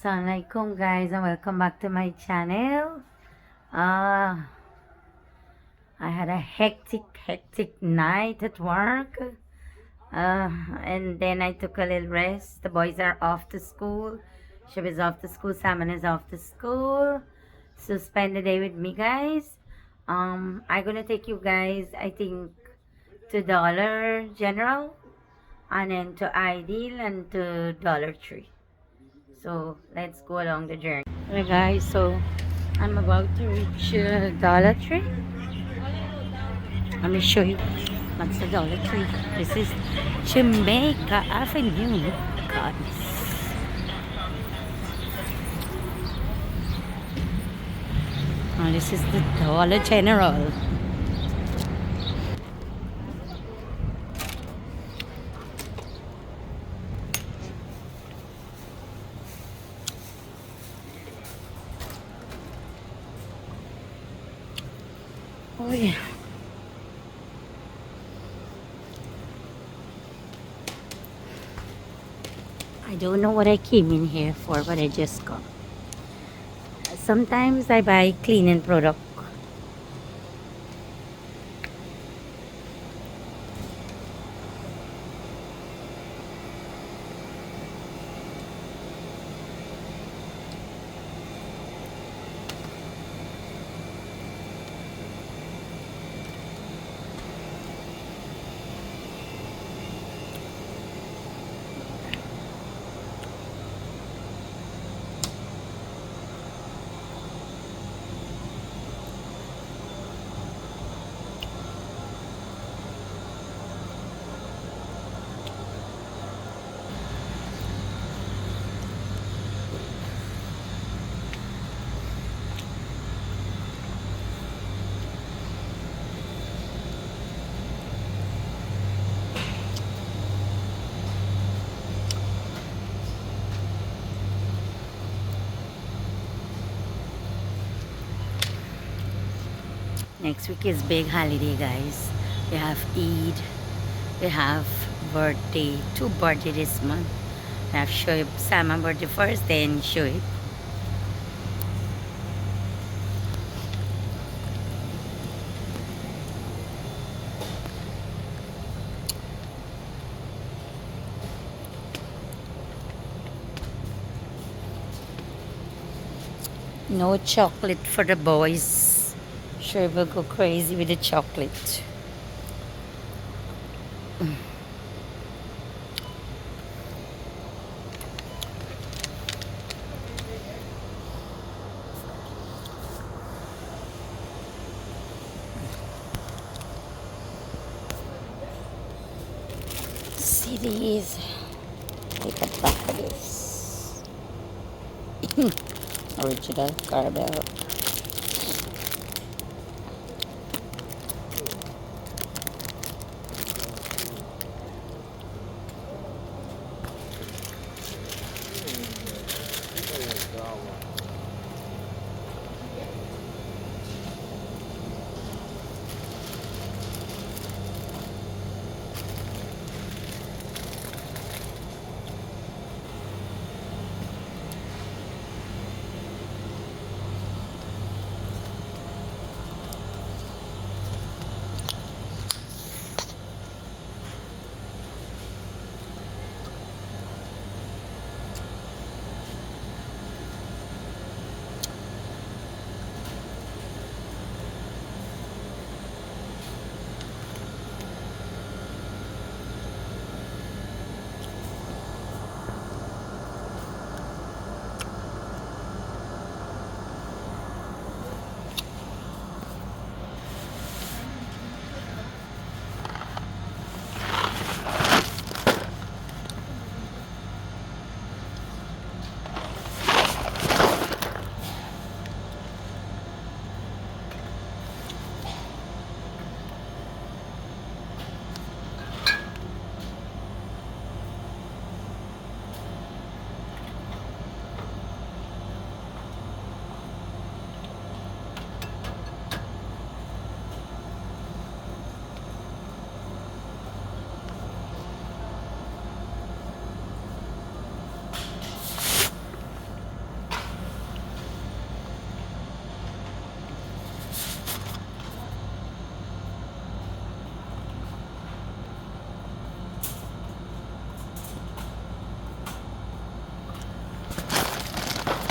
Assalamualaikum guys and welcome back to my channel. Uh, I had a hectic night at work. And then I took a little rest. The boys are off to school. Shib is off to school. Salmon is off to school. So spend the day with me guys. I'm gonna take you guys, I think, to Dollar General and then to Ideal and to Dollar Tree. So let's go along the journey. Hey guys, so I'm about to reach Dollar Tree. Let me show you what's the Dollar Tree. This is Jamaica Avenue, guys. Oh, this is the Dollar General. Oh yeah. I don't know what I came in here for, but I just got. Sometimes I buy cleaning product. Next week is big holiday, guys. We have Eid. We have birthday. Two birthday this month. We have Shoaib Salman birthday first, then Shoaib. No chocolate for the boys. Shoaib will go crazy with the chocolate. See these? Take a pack of this. Original caramel.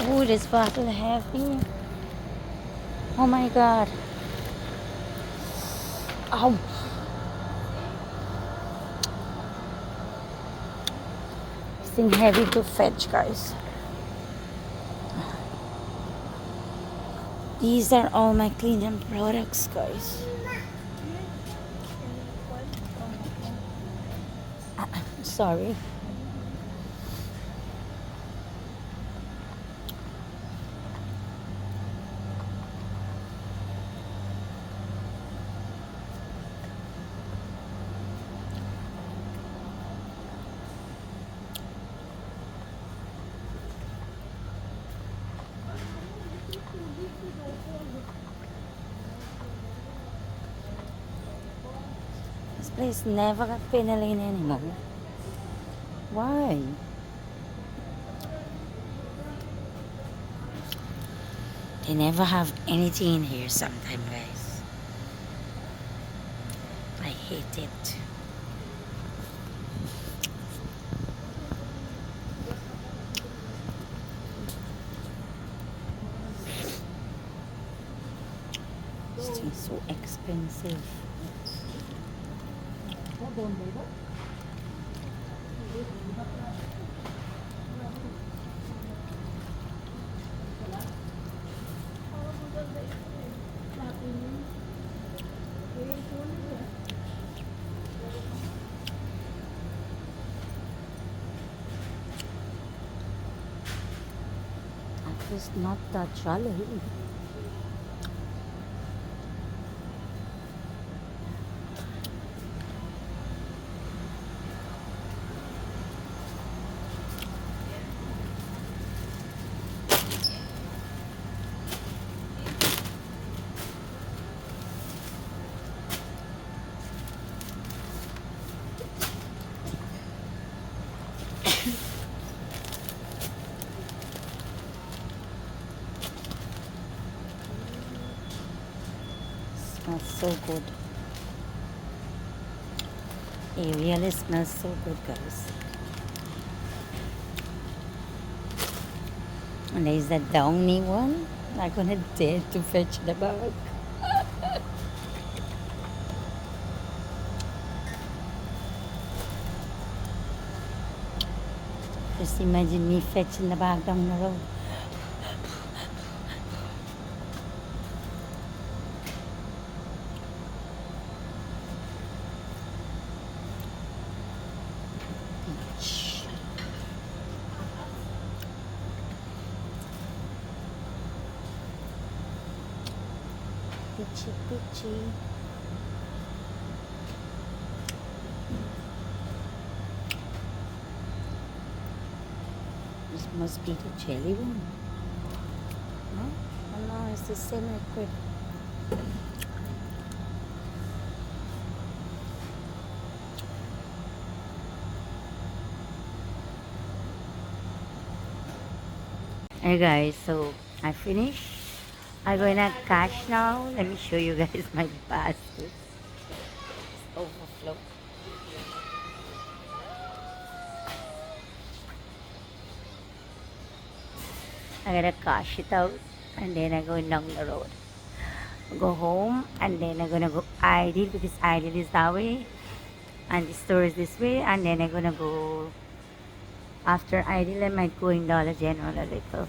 Oh, this bottle heavy. Oh my god. Ow. This thing heavy to fetch, guys. These are all my cleaning products, guys. Sorry. This place never got pinaline anymore. Why? They never have anything in here sometimes, guys. I hate it. This thing's so expensive. That was not that jolly. Smells so good. It really smells so good, guys. And there's that downy one. I'm gonna dare to fetch the bag. Just imagine me fetching the bag down the road. Pitchy, pitchy. This must be the jelly one. No? Oh no, it's the same liquid. Hey guys, so I finished. I'm gonna cash now. Let me show you guys my basket. It's overflow. I gotta cash it out and then I'm going down the road. Go home and then I'm gonna go Ideal because Ideal is that way and the store is this way, and then I'm gonna go after Ideal. I might go in Dollar General a little,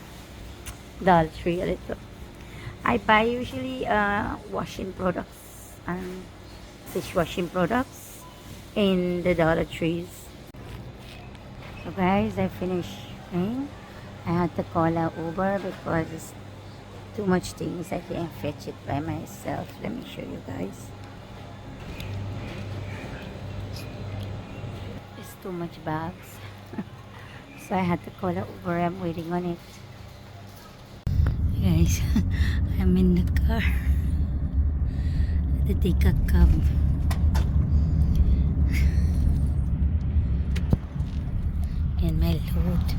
Dollar Tree a little. I buy usually washing products and dishwashing products in the Dollar Trees. So guys, I finished paying. I had to call a Uber because it's too much things. I can't fetch it by myself. Let me show you guys. It's too much bags. So I had to call a Uber. I'm waiting on it. Guys, I'm in the car. To take a cab. And my load.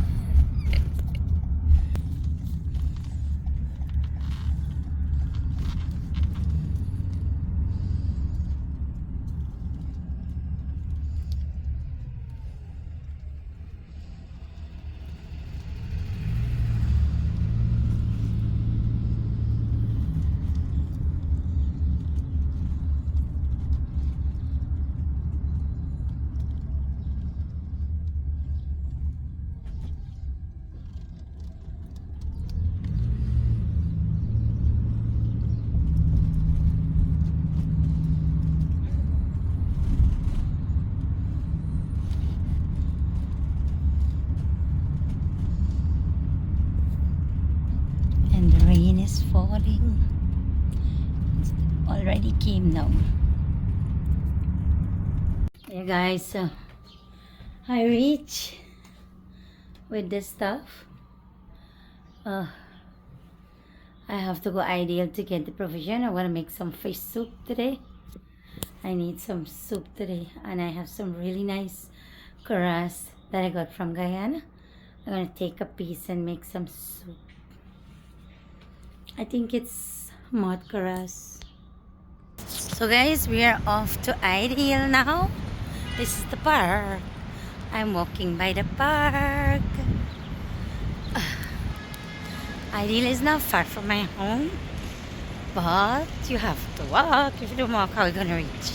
And the rain is falling. It's already came now. Yeah guys, so I reach with this stuff. I have to go Ideal to get the provision. I want to make some fish soup today. I need some soup today, and I have some really nice karas that I got from Guyana. I'm gonna take a piece and make some soup. I think it's mud karas. So guys, we are off to Ideal now. This is the park. I'm walking by the park. Ideal is not far from my home, but you have to walk. If you don't walk, how are you gonna reach?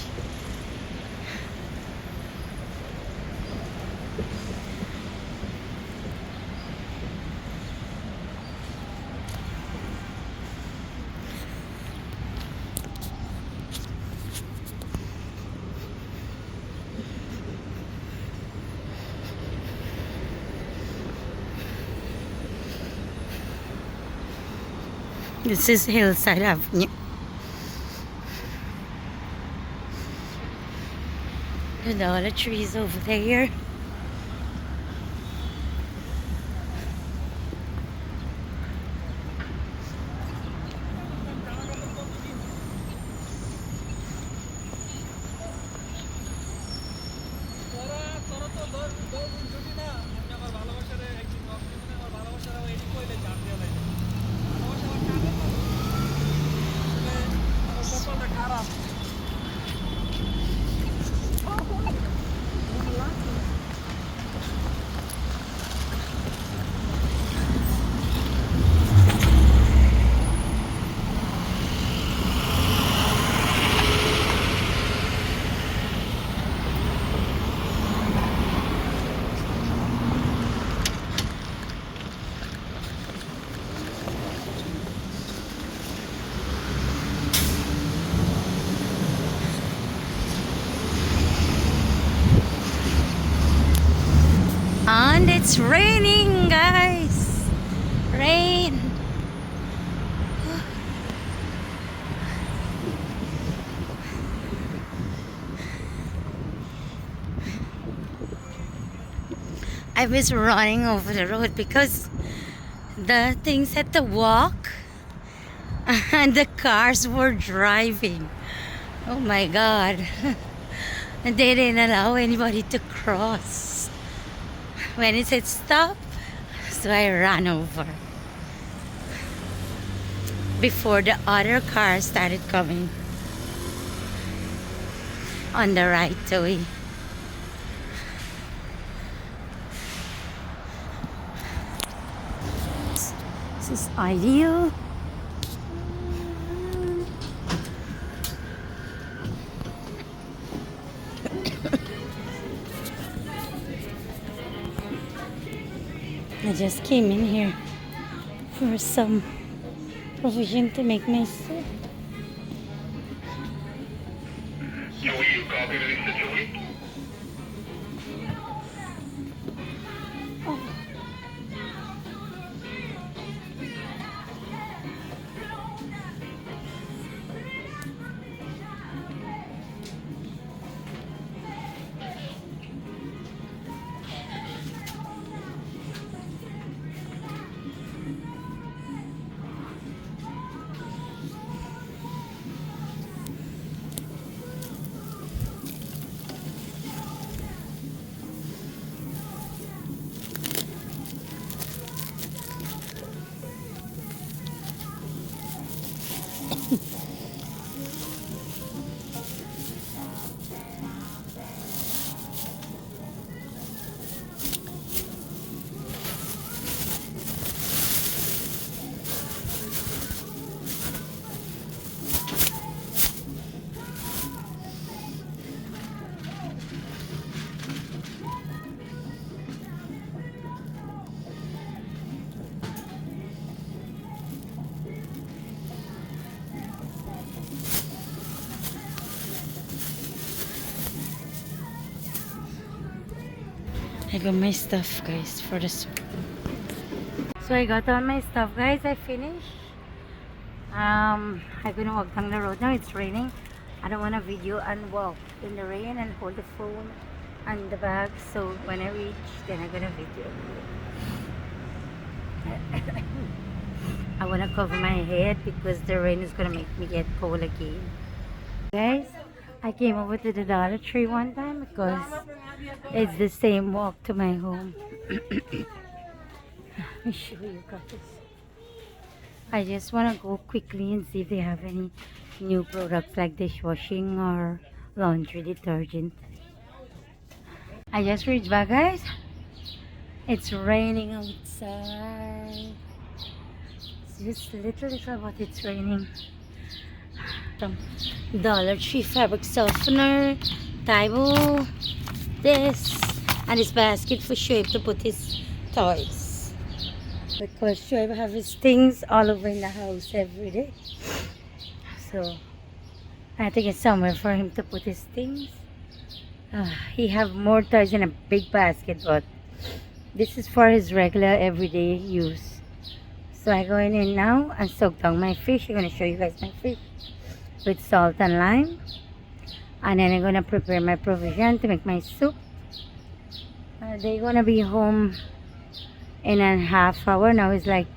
This is Hillside Avenue. There's all the trees over there. And it's raining, guys. Rain. I was running over the road because the things had to walk and the cars were driving. Oh my God. And they didn't allow anybody to cross. When it said stop, so I ran over before the other car started coming on the right way. This is Ideal. I just came in here for some provision to make my soup. Joey, you copy me, Mr. Joey? I got my stuff, guys, for the soup. So I got all my stuff, guys. I finished. I'm gonna walk down the road now. It's raining. I don't want to video and walk in the rain and hold the phone and the bag. So when I reach, then I'm gonna video. I want to cover my head because the rain is gonna make me get cold again. Guys, I came over to the Dollar Tree one time because it's the same walk to my home. Let me show you guys. I just want to go quickly and see if they have any new products like dishwashing or laundry detergent. I just reached back, guys. It's raining outside. It's just little, but it's raining. Some Dollar Tree fabric softener, Taibo, this, and this basket for Shoaib to put his toys. Because Shoaib have his things all over in the house every day. So I think it's somewhere for him to put his things. He have more toys in a big basket, but this is for his regular everyday use. So I go in now and soak down my fish. I'm going to show you guys my fish with salt and lime. And then I'm going to prepare my provision to make my soup. They're going to be home in a half hour. Now it's like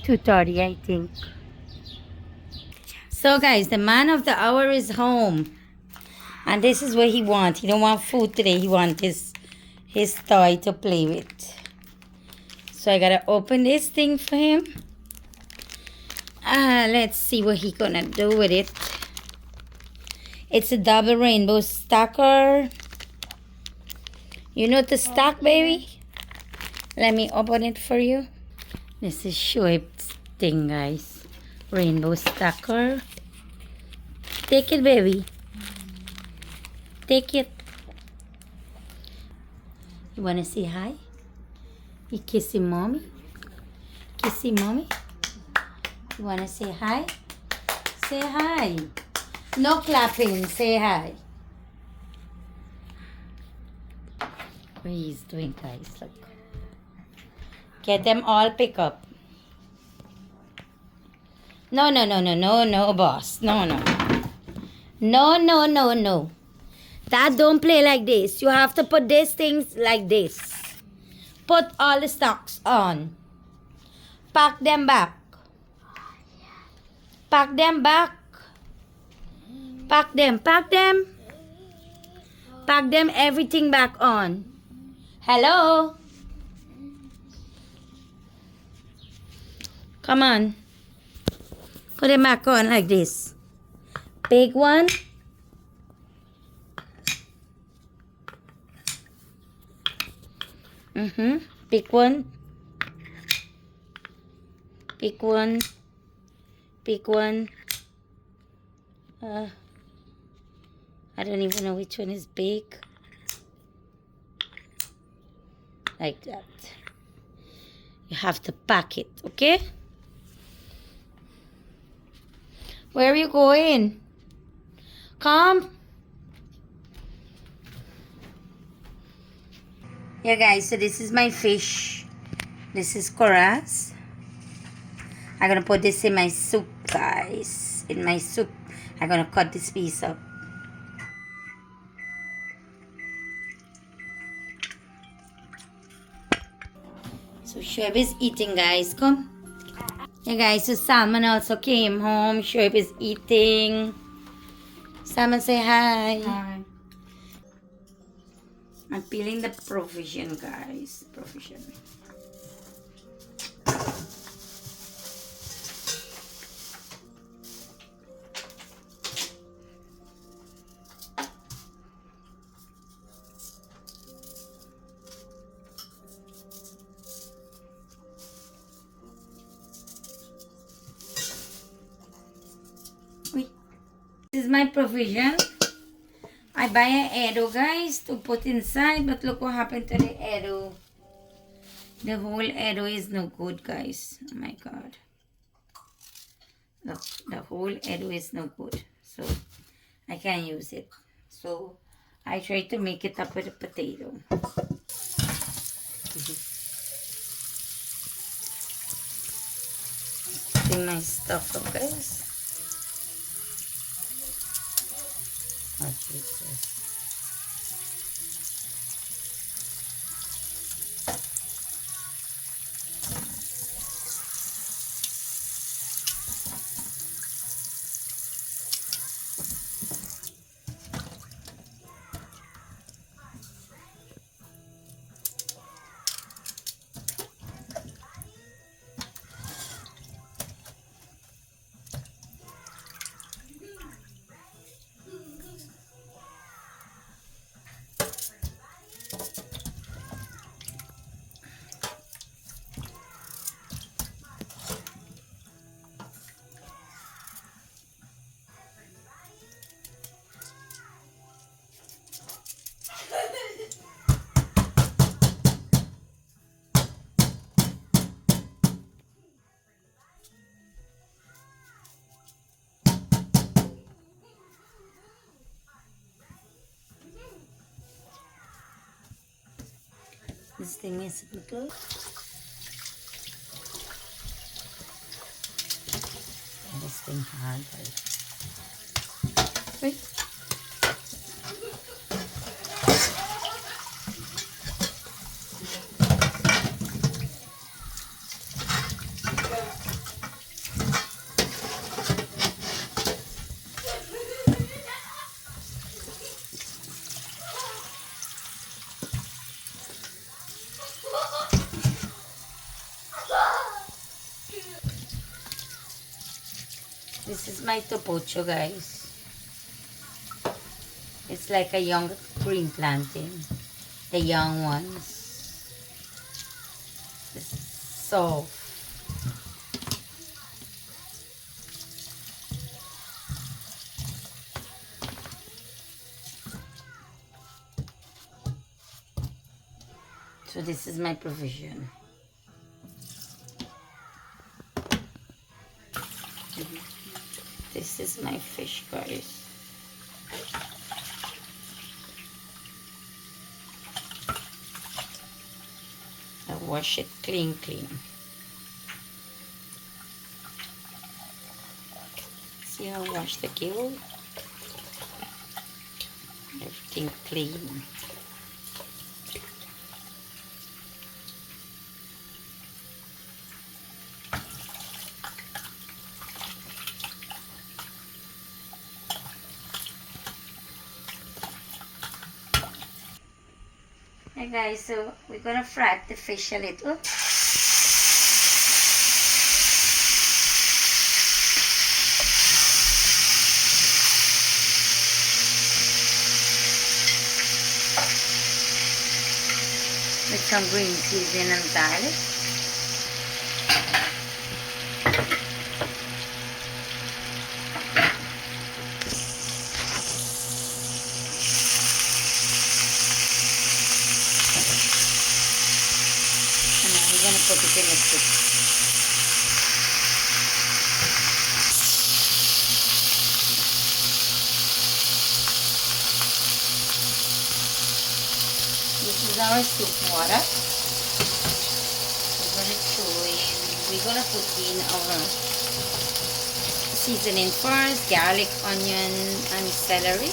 2:30, I think. So guys, the man of the hour is home. And this is what he wants. He don't want food today. He wants his toy to play with. So I gotta open this thing for him. Let's see what he gonna do with it. It's a double rainbow stacker. You know to stack, baby? Let me open it for you. This is Shoaib's thing, guys. Rainbow stacker. Take it, baby. Take it. You wanna say hi? You kissing mommy? Kissing mommy? You wanna say hi? Say hi. No clapping. Say hi. What he's doing, guys. Look. Get them all pick up. No, boss. No. No. That don't play like this. You have to put these things like this. Put all the stocks on. Pack them back. Pack them back. Pack them. Pack them everything back on. Hello? Come on. Put them back on like this. Big one. Big one. Big one. Big one. I don't even know which one is big. Like that. You have to pack it, okay? Where are you going? Come. Yeah, guys, so this is my fish. This is coras. I'm gonna put this in my soup, guys. In my soup, I'm gonna cut this piece up. So Shoaib is eating, guys. Come. Yeah, guys, so Salmon also came home. Shoaib is eating. Salmon, say hi. Hi. I'm peeling the provision, guys. Provision. This is my provision. I buy an arrow, guys, to put inside, but look what happened to the arrow. The whole arrow is no good, guys. Oh my God. Look, the whole arrow is no good. So, I can't use it. So, I try to make it up with a potato. mixing my stuff up, guys. Oh, Jesus. This thing is good. This thing hard. Wait. This is my topocho, guys. It's like a young green planting. The young ones. This is so. So this is my provision. This is my fish, guys. I wash it clean. See how I wash the gill? Everything clean. Hey guys, so we're gonna fry the fish a little. With some green seasoning and garlic. Put it in the soup. This is our soup water. We're gonna put in our seasoning first, garlic, onion, and celery.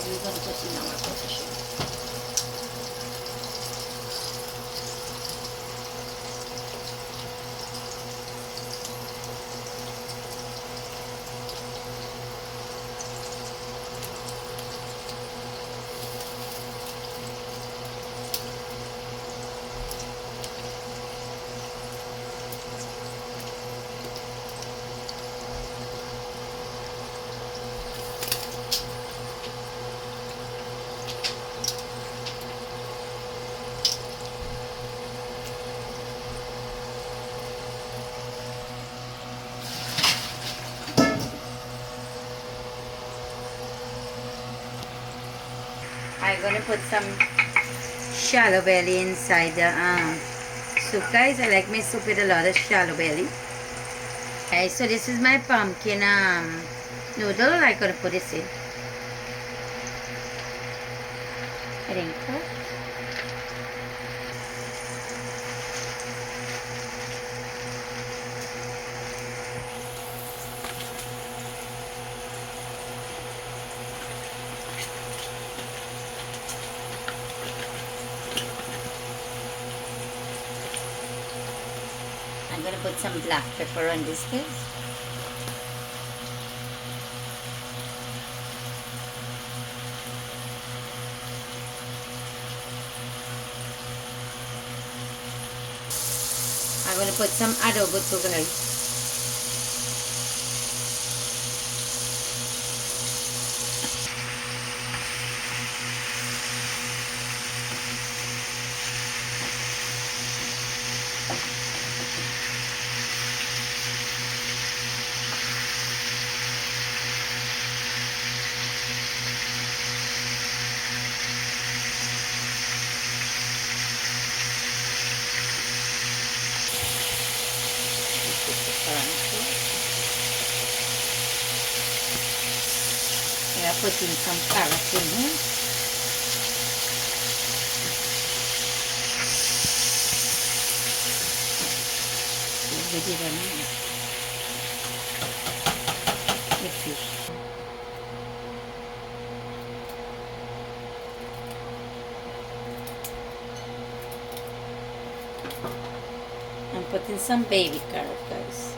We're going to put in our provision. I'm gonna put some shallow belly inside the soup, guys. I like my soup with a lot of shallow belly. Okay, so this is my pumpkin noodle. I'm gonna put this in. I think so. I'm gonna put some black pepper on this guys. I'm gonna put some adobo too guys. I'm putting some carrots in here. The fish. I'm putting some baby carrot guys.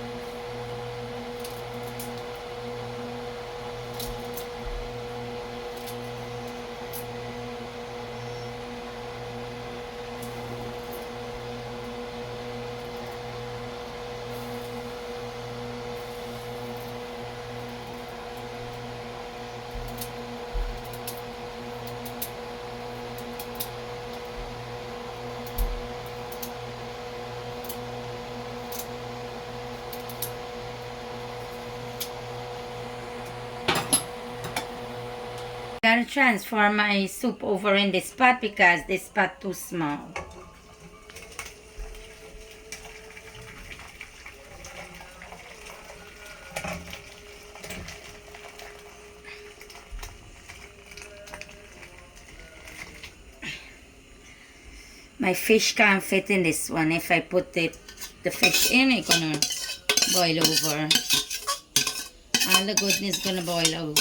Gotta transfer my soup over in this pot because this pot too small. My fish can't fit in this one. If I put the fish in, it's gonna boil over. All the goodness gonna boil over.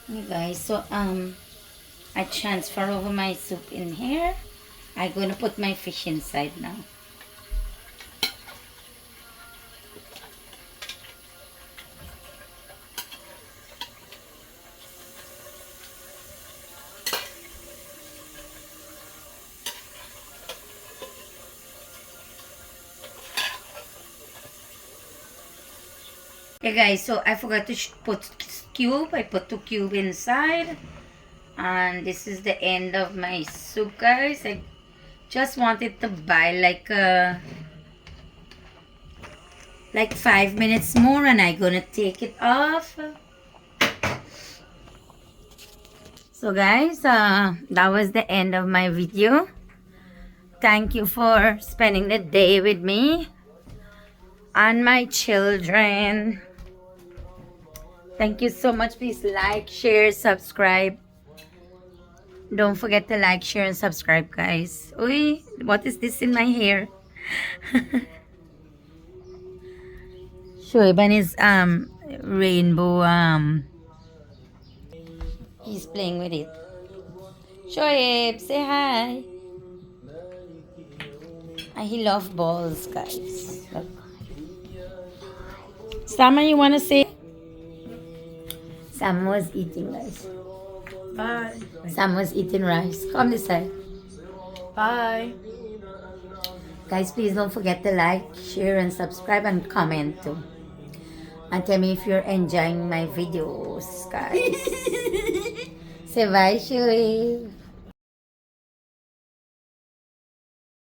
You guys, so I transfer over my soup in here. I'm gonna put my fish inside now. Yeah guys, so I forgot to put cube. I put 2 cubes inside. And this is the end of my soup guys. I just wanted to buy like 5 minutes more and I'm gonna take it off. So guys, that was the end of my video. Thank you for spending the day with me and my children. Thank you so much. Please like, share, subscribe. Don't forget to like, share, and subscribe, guys. Uy, what is this in my hair? Shoaib and his rainbow he's playing with it. Shoaib, say hi. And he loves balls, guys. Look. Sama, you wanna say? Sam was eating guys. Bye. Sam was eating rice. Come this side. Bye. Guys, please don't forget to like, share, and subscribe and comment too. And tell me if you're enjoying my videos, guys. Say bye, Shoaib.